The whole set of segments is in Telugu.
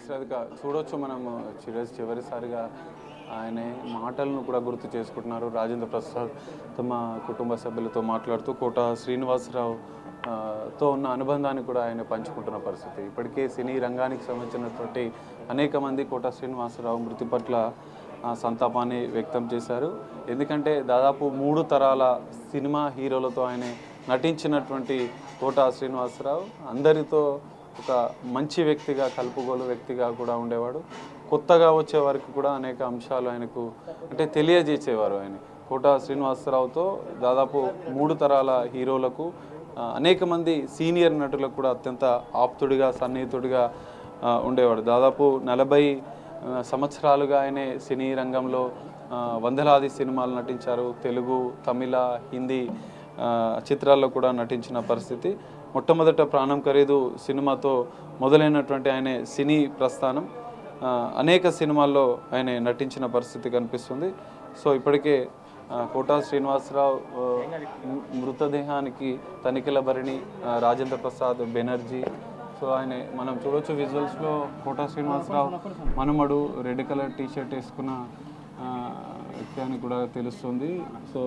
శ్రద్ధగా చూడొచ్చు మనము చివరిసారిగా ఆయన మాటలను కూడా గుర్తు చేసుకుంటున్నారు. రాజేంద్ర ప్రసాద్ తమ కుటుంబ సభ్యులతో మాట్లాడుతూ కోట శ్రీనివాసరావు తో ఉన్న అనుబంధాన్ని కూడా ఆయన పంచుకుంటున్న పరిస్థితి. ఇప్పటికే సినీ రంగానికి సంబంధించినటువంటి అనేక మంది కోట శ్రీనివాసరావు మృతి పట్ల సంతాపాన్ని వ్యక్తం చేశారు. ఎందుకంటే దాదాపు 3 తరాల సినిమా హీరోలతో ఆయన నటించినటువంటి కోట శ్రీనివాసరావు అందరితో ఒక మంచి వ్యక్తిగా, కలుపుగోలు వ్యక్తిగా కూడా ఉండేవాడు. కొత్తగా వచ్చే వారికి కూడా అనేక అంశాలు ఆయనకు అంటే తెలియజేసేవారు. ఆయన కోట శ్రీనివాసరావుతో దాదాపు 3 తరాల హీరోలకు అనేక మంది సీనియర్ నటులకు కూడా అత్యంత ఆప్తుడిగా, సన్నిహితుడిగా ఉండేవాడు. దాదాపు 40 సంవత్సరాలుగా ఆయనే సినీ రంగంలో వందలాది సినిమాలు నటించారు. తెలుగు, తమిళ, హిందీ చిత్రాల్లో కూడా నటించిన పరిస్థితి. మొట్టమొదట ప్రాణం ఖరీదు సినిమాతో మొదలైనటువంటి ఆయన సినీ ప్రస్థానం అనేక సినిమాల్లో ఆయన నటించిన పరిస్థితి కనిపిస్తుంది. సో ఇప్పటికే కోట శ్రీనివాసరావు మృతదేహానికి తనిఖీల భరణి రాజేంద్ర ప్రసాద్ బెనర్జీ. సో ఆయన మనం చూడవచ్చు విజువల్స్లో కోట శ్రీనివాసరావు మనమడు రెడ్ కలర్ టీషర్ట్ వేసుకున్న వ్యక్తి అని కూడా తెలుస్తుంది. సో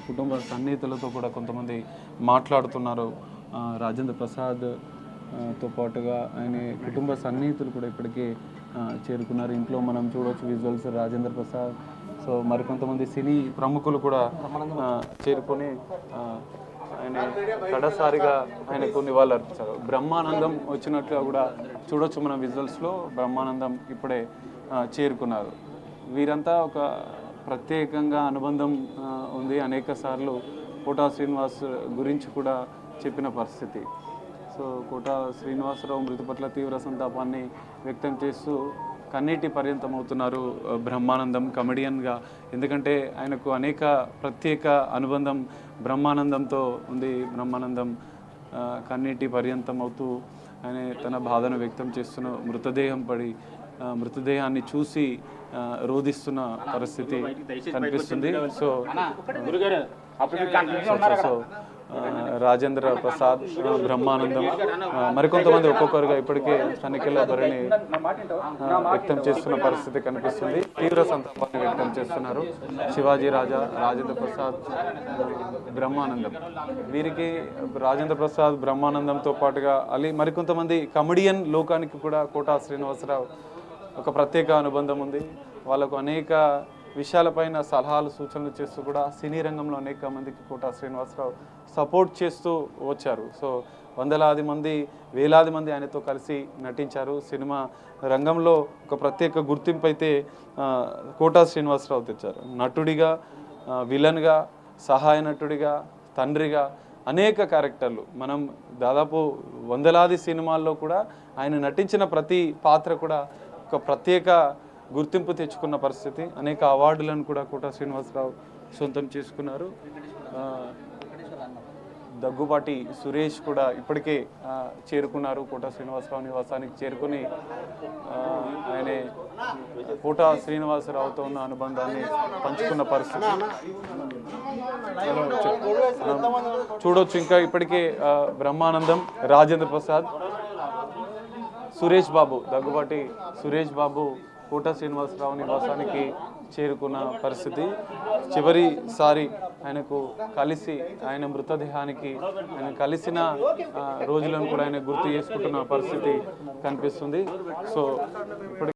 కుటుంబ సన్నిహితులతో కూడా కొంతమంది మాట్లాడుతున్నారు. రాజేంద్ర ప్రసాద్ తో పాటుగా ఆయన కుటుంబ సన్నిహితులు కూడా ఇప్పటికే చేరుకున్నారు. ఇంట్లో మనం చూడవచ్చు విజువల్స్ రాజేంద్ర ప్రసాద్. సో మరికొంతమంది సినీ ప్రముఖులు కూడా చేరుకొని ఆయన కడసారిగా ఆయనకు నివాళులు అర్పించారు. బ్రహ్మానందం వచ్చినట్లుగా కూడా చూడొచ్చు మనం విజువల్స్లో. బ్రహ్మానందం ఇప్పుడే చేరుకున్నారు. వీరంతా ఒక ప్రత్యేకంగా అనుబంధం ఉంది. అనేక సార్లు కోట శ్రీనివాస్ గురించి కూడా చెప్పిన పరిస్థితి. సో కోట శ్రీనివాసరావు మృతి పట్ల తీవ్ర సంతాపాన్ని వ్యక్తం చేస్తూ కన్నీటి పర్యంతం అవుతున్నారు బ్రహ్మానందం కమెడియన్గా. ఎందుకంటే ఆయనకు అనేక ప్రత్యేక అనుబంధం బ్రహ్మానందంతో ఉంది. బ్రహ్మానందం కన్నీటి పర్యంతం అవుతూ ఆయన తన బాధను వ్యక్తం చేస్తున్న మృతదేహాన్ని చూసి రోధిస్తున్న పరిస్థితి కనిపిస్తుంది. సో రాజేంద్ర ప్రసాద్, బ్రహ్మానందం మరికొంతమంది ఒక్కొక్కరుగా ఇప్పటికే తనిఖీల భరణి వ్యక్తం చేస్తున్న పరిస్థితి కనిపిస్తుంది. తీవ్ర సంతాపాన్ని వ్యక్తం చేస్తున్నారు శివాజీ రాజా, రాజేంద్ర ప్రసాద్, బ్రహ్మానందం. వీరికి రాజేంద్ర ప్రసాద్, బ్రహ్మానందంతో పాటుగా మరికొంతమంది కమెడియన్ లోకానికి కూడా కోట శ్రీనివాసరావు ఒక ప్రత్యేక అనుబంధం ఉంది. వాళ్ళకు అనేక విషయాలపైన సలహాలు, సూచనలు చేస్తూ కూడా సినీ రంగంలో అనేక మందికి కోట శ్రీనివాసరావు సపోర్ట్ చేస్తూ వచ్చారు. సో వందలాది మంది, వేలాది మంది ఆయనతో కలిసి నటించారు. సినిమా రంగంలో ఒక ప్రత్యేక గుర్తింపు అయితే కోట శ్రీనివాసరావు తెచ్చారు. నటుడిగా, విలన్గా, సహాయ నటుడిగా, తండ్రిగా అనేక క్యారెక్టర్లు మనం దాదాపు వందలాది సినిమాల్లో కూడా ఆయన నటించిన ప్రతి పాత్ర కూడా ఒక ప్రత్యేక గుర్తింపు తెచ్చుకున్న పరిస్థితి. అనేక అవార్డులను కూడా కోట శ్రీనివాసరావు సొంతం చేసుకున్నారు. దగ్గుబాటి సురేష్ కూడా ఇప్పటికే చేరుకున్నారు. కోట శ్రీనివాసరావు నివాసానికి చేరుకుని ఆయన కోట శ్రీనివాసరావుతో ఉన్న అనుబంధాన్ని పంచుకున్న పరిస్థితి చూడొచ్చు. ఇంకా ఇప్పటికే బ్రహ్మానందం, రాజేంద్ర ప్రసాద్, సురేష్ బాబు, దగ్గుబాటి సురేష్ బాబు కోట శ్రీనివాసరావు నివాసానికి చేరుకున్న పరిస్థితి. చివరిసారి ఆయనకు కలిసి ఆయన మృతదేహానికి ఆయన కలిసిన రోజులను కూడా ఆయన గుర్తు చేసుకుంటున్న పరిస్థితి కనిపిస్తుంది. సో